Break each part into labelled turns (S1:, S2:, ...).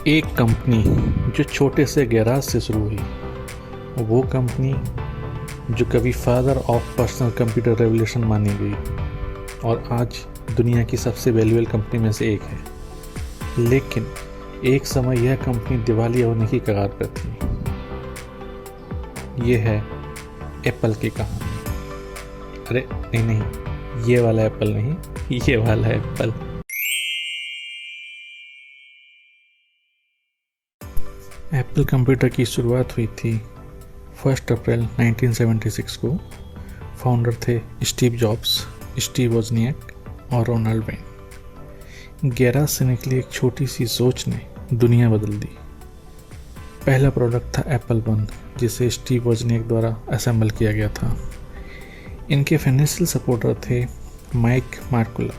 S1: एक कंपनी जो छोटे से गैराज से शुरू हुई, वो कंपनी जो कभी father of personal computer revolution मानी गई और आज दुनिया की सबसे वैल्यूएबल कंपनी में से एक है। लेकिन एक समय यह कंपनी दिवालिया होने की कगार पर थी। ये है एप्पल की कहानी। अरे नहीं, ये वाला एप्पल नहीं, ये वाला एप्पल। एप्पल कंप्यूटर की शुरुआत हुई थी 1 अप्रैल 1976 को। फाउंडर थे स्टीव जॉब्स, स्टीव वोजनियाक और रोनाल्ड वेन। गैराज से निकली एक छोटी सी सोच ने दुनिया बदल दी। पहला प्रोडक्ट था एप्पल वन, जिसे स्टीव वोजनियाक द्वारा असेंबल किया गया था। इनके फाइनेंशियल सपोर्टर थे माइक मार्कुला।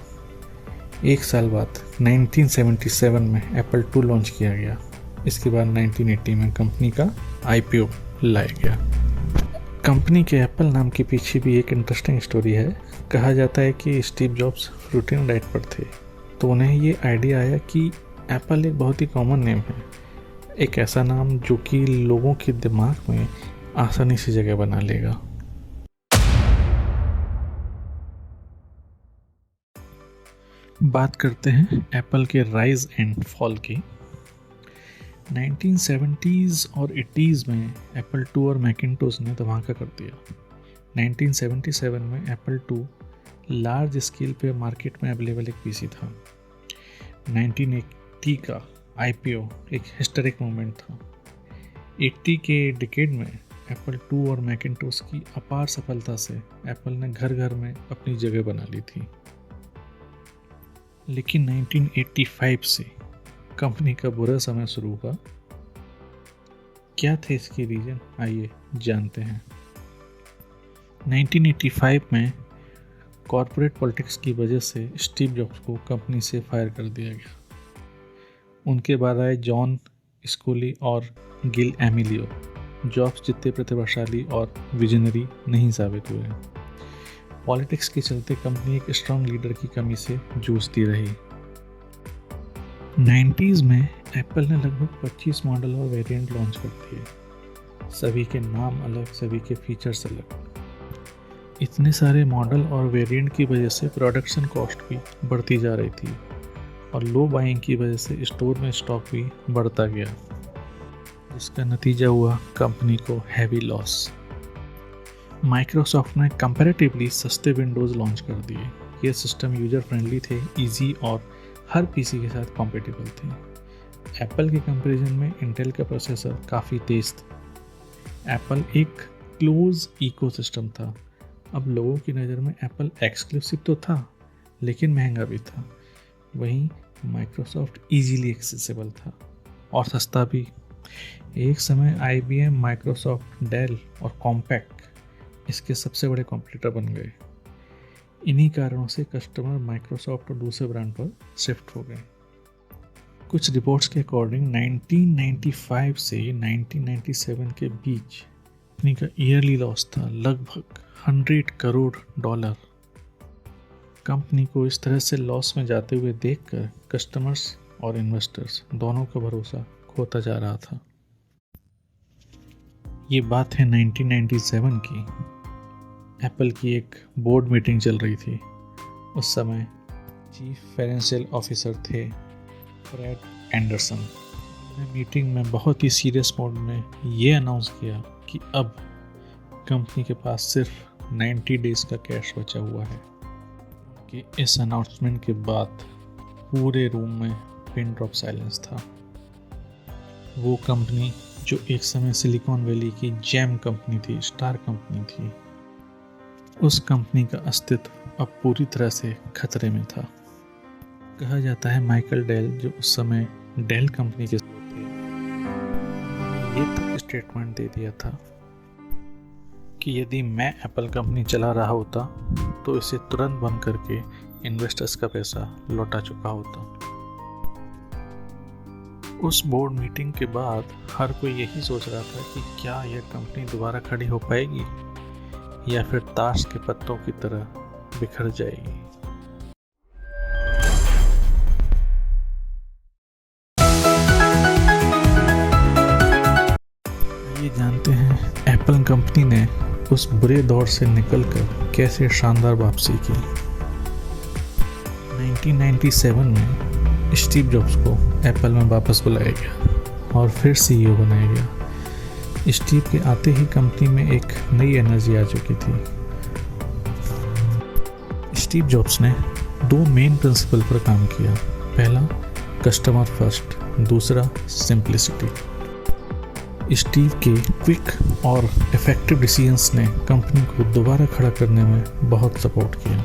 S1: एक साल बाद 1977 में एप्पल टू लॉन्च किया गया। इसके बाद 1980 में कंपनी का IPO लाया गया। कंपनी के एप्पल नाम के पीछे भी एक इंटरेस्टिंग स्टोरी है। कहा जाता है कि स्टीव जॉब्स रूटीन डाइट पर थे, तो उन्हें ये आइडिया आया कि एप्पल एक बहुत ही कॉमन नेम है, एक ऐसा नाम जो कि लोगों के दिमाग में आसानी से जगह बना लेगा। बात करते हैं एप्पल के राइज एंड फॉल की। 1970s और 80s में एप्पल टू और मैकिंटोश ने धमाका कर दिया। 1977 में एप्पल टू लार्ज स्केल पे मार्केट में अवेलेबल एक पीसी था। 1980 का IPO एक हिस्टोरिक मोमेंट था। 80 के डिकेड में एप्पल टू और मैकिंटोश की अपार सफलता से एप्पल ने घर घर में अपनी जगह बना ली थी। लेकिन 1985 से कंपनी का बुरा समय शुरू हुआ। क्या थे इसके रीजन, आइए जानते हैं। 1985 में कॉर्पोरेट पॉलिटिक्स की वजह से स्टीव जॉब्स को कंपनी से फायर कर दिया गया। उनके बाद आए जॉन स्कूली और गिल एमिलियो। जॉब्स जितने प्रतिभाशाली और विजनरी नहीं साबित हुए। पॉलिटिक्स के चलते कंपनी एक स्ट्रॉन्ग लीडर की कमी से जूझती रही। 90s में एप्पल ने लगभग 25 मॉडल और वेरिएंट लॉन्च कर दिए। सभी के नाम अलग, सभी के फीचर्स अलग। इतने सारे मॉडल और वेरिएंट की वजह से प्रोडक्शन कॉस्ट भी बढ़ती जा रही थी और लो बाइंग की वजह से स्टोर में स्टॉक भी बढ़ता गया, जिसका नतीजा हुआ कंपनी को हैवी लॉस। माइक्रोसॉफ्ट ने कंपैरेटिवली सस्ते विंडोज़ लॉन्च कर दिए। ये सिस्टम यूजर फ्रेंडली थे, इजी और हर पीसी के साथ कॉम्पेटिबल थे। एप्पल के कंपैरिजन में इंटेल का प्रोसेसर काफ़ी तेज़ था। एप्पल एक क्लोज इकोसिस्टम था। अब लोगों की नज़र में एप्पल एक्सक्लूसिव तो था, लेकिन महंगा भी था। वहीं माइक्रोसॉफ्ट इजीली एक्सेसिबल था और सस्ता भी। एक समय IBM, माइक्रोसॉफ्ट, डेल और कॉम्पैक्ट इसके सबसे बड़े कॉम्पिटिटर बन गए। इन्हीं कारणों से कस्टमर माइक्रोसॉफ्ट और दूसरे ब्रांड पर शिफ्ट हो गए। कुछ रिपोर्ट्स के अकॉर्डिंग 1995 से 1997 के बीच कंपनी का ईयरली लॉस था लगभग $100 करोड़। कंपनी को इस तरह से लॉस में जाते हुए देखकर कस्टमर्स और इन्वेस्टर्स दोनों का भरोसा खोता जा रहा था। ये बात है 1997 की। एप्पल की एक बोर्ड मीटिंग चल रही थी। उस समय चीफ फाइनेंशियल ऑफिसर थे फ्रेड एंडरसन। उन्होंने मीटिंग में बहुत ही सीरियस मोड में ये अनाउंस किया कि अब कंपनी के पास सिर्फ 90 डेज का कैश बचा हुआ है। कि इस अनाउंसमेंट के बाद पूरे रूम में पिन ड्रॉप साइलेंस था। वो कंपनी जो एक समय सिलिकॉन वैली की जेम कंपनी थी, स्टार कंपनी थी, उस कंपनी का अस्तित्व अब पूरी तरह से खतरे में था। कहा जाता है माइकल डेल, जो उस समय डेल कंपनी के थे, ये तक स्टेटमेंट दे दिया था कि यदि मैं एप्पल कंपनी चला रहा होता तो इसे तुरंत बंद करके इन्वेस्टर्स का पैसा लौटा चुका होता। उस बोर्ड मीटिंग के बाद हर कोई यही सोच रहा था कि क्या यह कंपनी दोबारा खड़ी हो पाएगी या फिर ताश के पत्तों की तरह बिखर जाएगी। जानते हैं एप्पल कंपनी ने उस बुरे दौर से निकलकर कैसे शानदार वापसी की। 1997 में स्टीव जॉब्स को एप्पल में वापस बुलाया गया और फिर सीईओ बनाया गया। स्टीव के आते ही कंपनी में एक नई एनर्जी आ चुकी थी। स्टीव जॉब्स ने 2 मेन प्रिंसिपल पर काम किया। पहला कस्टमर फर्स्ट, दूसरा सिंप्लिसिटी। स्टीव के क्विक और इफेक्टिव डिसीजंस ने कंपनी को दोबारा खड़ा करने में बहुत सपोर्ट किया।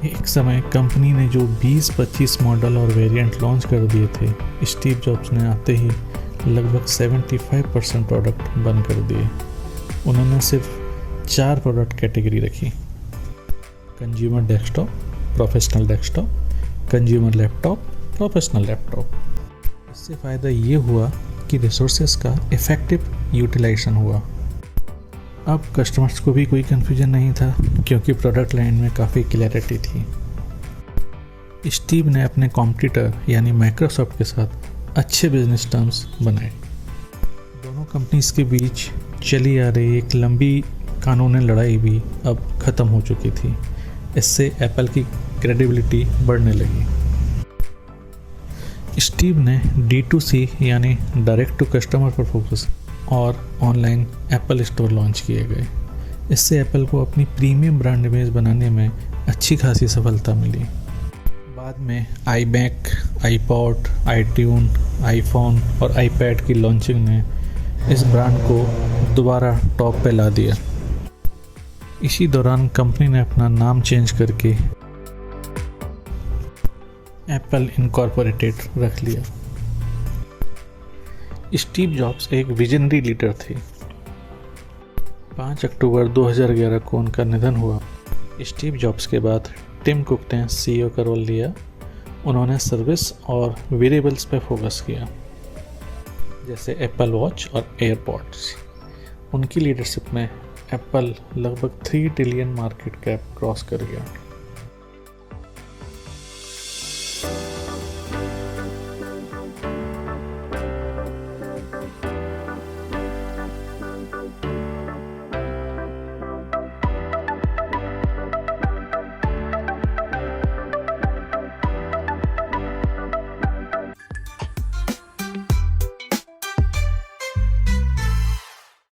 S1: एक समय कंपनी ने जो 20-25 मॉडल और वेरिएंट लॉन्च कर दिए थे, स्टीव जॉब्स ने आते ही लगभग 75% प्रोडक्ट बंद कर दिए। उन्होंने सिर्फ 4 प्रोडक्ट कैटेगरी रखी: consumer desktop, professional desktop, consumer laptop, professional laptop. इससे फ़ायदा ये हुआ कि रिसोर्सेज का इफ़ेक्टिव यूटिलाइजेशन हुआ। अब कस्टमर्स को भी कोई कन्फ्यूजन नहीं था क्योंकि प्रोडक्ट लाइन में काफ़ी क्लैरिटी थी। स्टीव ने अपने कॉम्पिटिटर यानी माइक्रोसॉफ्ट के साथ अच्छे बिजनेस टर्म्स बनाए। दोनों कंपनीज के बीच चली आ रही एक लंबी कानूनी लड़ाई भी अब ख़त्म हो चुकी थी। इससे एप्पल की क्रेडिबिलिटी बढ़ने लगी। स्टीव ने D2C यानी डायरेक्ट टू कस्टमर पर फोकस और ऑनलाइन एप्पल स्टोर लॉन्च किए गए। इससे एप्पल को अपनी प्रीमियम ब्रांड इमेज बनाने में अच्छी खासी सफलता मिली। बाद में iMac, iPod, iTunes, आईफोन और iPad की लॉन्चिंग ने इस ब्रांड को दोबारा टॉप पे ला दिया। इसी दौरान कंपनी ने अपना नाम चेंज करके एप्पल इनकॉर्पोरेटेड रख लिया। स्टीव जॉब्स एक विजनरी लीडर थे। 5 अक्टूबर 2011 को उनका निधन हुआ। स्टीव जॉब्स के बाद टिम कुक ने सीईओ का रोल लिया। उन्होंने सर्विस और वेरिएबल्स पर फोकस किया, जैसे एप्पल वॉच और एयरपॉड्स। उनकी लीडरशिप में एप्पल लगभग $3 ट्रिलियन मार्केट कैप क्रॉस कर गया।